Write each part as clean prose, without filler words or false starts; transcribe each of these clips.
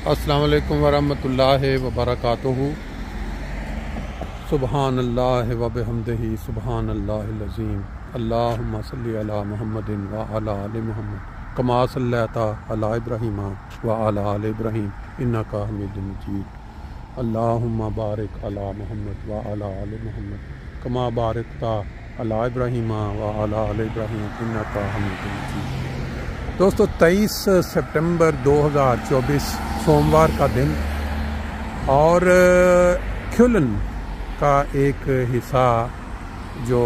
अस्सलाम वालेकुम वरहमतुल्लाहि वबरकातुहू। सुबहान अल्लाह व बिहम्दिही सुबहान अल्लाहिल अज़ीम। अल्लाहुम्मा सल्लि अला मुहम्मदिन व अला आलि मुहम्मद कमा सल्लैता अला इब्राहीम व अला आलि इब्राहीम इन्नका हमीदुम मजीद। अल्लाहुम्मा बारिक अला मुहम्मद व अला आलि मुहम्मद कमा बारकता अला इब्राहीम व अला आलि इब्राहीम इन्नका हमीदुम मजीद। दोस्तों 23 सितंबर 2024 सोमवार का दिन और क्यूलन का एक हिस्सा जो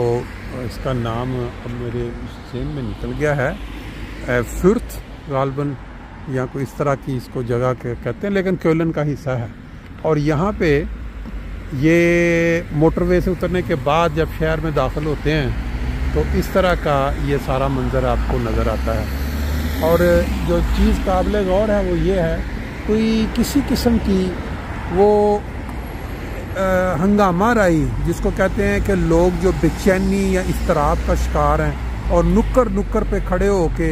इसका नाम अब मेरे ज़हन में निकल गया है, फुर्थ गालबन या कोई इस तरह की इसको जगह कहते हैं, लेकिन क्यूलन का हिस्सा है। और यहाँ पे ये मोटरवे से उतरने के बाद जब शहर में दाखिल होते हैं तो इस तरह का ये सारा मंज़र आपको नज़र आता है। और जो चीज़ काबिल गौर है वो ये है, कोई किसी किस्म की वो हंगामा राई जिसको कहते हैं कि लोग जो बेचैनी या इस्तराब का शिकार हैं और नुक्कड़ नुक्कड़ पे खड़े होके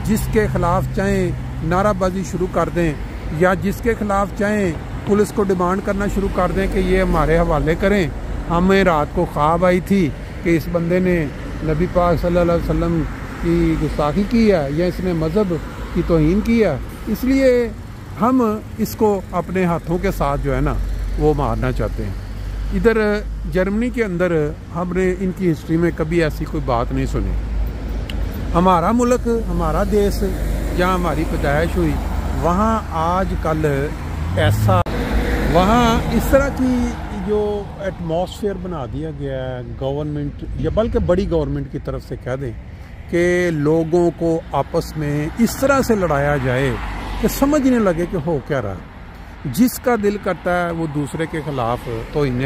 जिसके ख़िलाफ़ चाहें नाराबाजी शुरू कर दें या जिसके ख़िलाफ़ चाहें पुलिस को डिमांड करना शुरू कर दें कि ये हमारे हवाले करें। हमें रात को ख्वाब आई थी कि इस बंदे ने नबी पाक सल्लल्लाहु अलैहि वसल्लम की गुस्ताखी की है या इसने मज़हब की तौहीन की है, इसलिए हम इसको अपने हाथों के साथ जो है ना वो मारना चाहते हैं। इधर जर्मनी के अंदर हमने इनकी हिस्ट्री में कभी ऐसी कोई बात नहीं सुनी। हमारा मुल्क, हमारा देश जहाँ हमारी पैदाइश हुई, वहाँ आज कल ऐसा वहाँ इस तरह की जो एटमॉस्फेयर बना दिया गया है गवर्नमेंट या बल्कि बड़ी गवर्नमेंट की तरफ से कह दें कि लोगों को आपस में इस तरह से लड़ाया जाए कि समझने लगे कि हो क्या रहा। जिसका दिल करता है वो दूसरे के ख़िलाफ़ तौहीन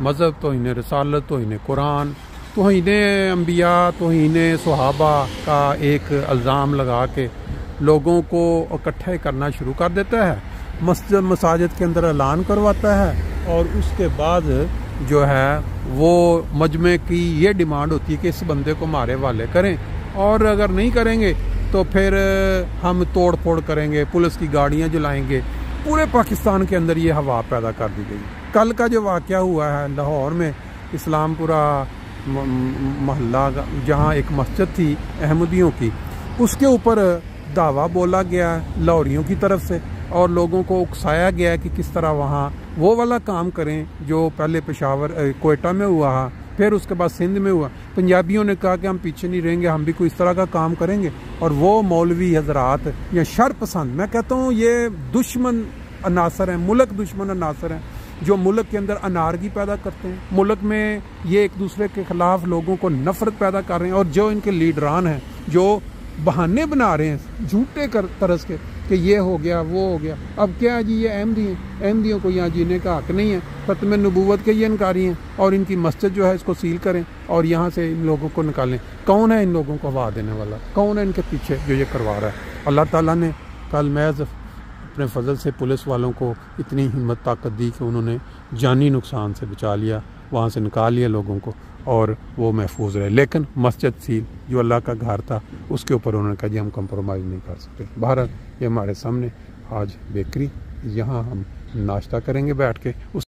मज़हब, तौहीन रसालत, तौहीन कुरान, तौहीन अंबिया, तौहीन सहाबा का एक इल्ज़ाम लगा के लोगों को इकट्ठे करना शुरू कर देता है। मस्जिद मसाजिद के अंदर ऐलान करवाता है और उसके बाद जो है वो मजमे की ये डिमांड होती है कि इस बंदे को हमारे हवाले करें, और अगर नहीं करेंगे तो फिर हम तोड़ फोड़ करेंगे, पुलिस की गाड़ियां जलाएंगे। पूरे पाकिस्तान के अंदर ये हवा पैदा कर दी गई। कल का जो वाक़या हुआ है लाहौर में, इस्लामपुरा मोहल्ला जहां एक मस्जिद थी अहमदियों की, उसके ऊपर दावा बोला गया लाहौरियों की तरफ से और लोगों को उकसाया गया कि किस तरह वहाँ वो वाला काम करें जो पहले पेशावर कोयटा में हुआ, फिर उसके बाद सिंध में हुआ। पंजाबियों ने कहा कि हम पीछे नहीं रहेंगे, हम भी कोई इस तरह का काम करेंगे। और वो मौलवी हजरात या शर पसंद, मैं कहता हूँ ये दुश्मन अनासर हैं, मुल्क दुश्मन अनासर हैं जो मुल्क के अंदर अनारगी पैदा करते हैं। मुल्क में ये एक दूसरे के ख़िलाफ़ लोगों को नफ़रत पैदा कर रहे हैं। और जो इनके लीडरान हैं जो बहाने बना रहे हैं झूठे तरस के कि ये हो गया वो हो गया। अब क्या जी, ये अहमदी हैं, अहमदियों को यहाँ जीने का हक़ नहीं है, ख़त्म नबूवत के ये इनकारी हैं और इनकी मस्जिद जो है इसको सील करें और यहाँ से इन लोगों को निकालें। कौन है इन लोगों को हवा देने वाला? कौन है इनके पीछे जो ये करवा रहा है? अल्लाह ताला ने कल महज अपने फजल से पुलिस वालों को इतनी हिम्मत ताकत दी कि उन्होंने जानी नुकसान से बचा लिया, वहाँ से निकाल लिया लोगों को और वो महफूज रहे। लेकिन मस्जिद सील जो अल्लाह का घर था उसके ऊपर उन्होंने कहा जी हम कंप्रोमाइज़ नहीं कर सकते। भारत ये हमारे सामने आज बेकरी, यहाँ हम नाश्ता करेंगे बैठ के, उस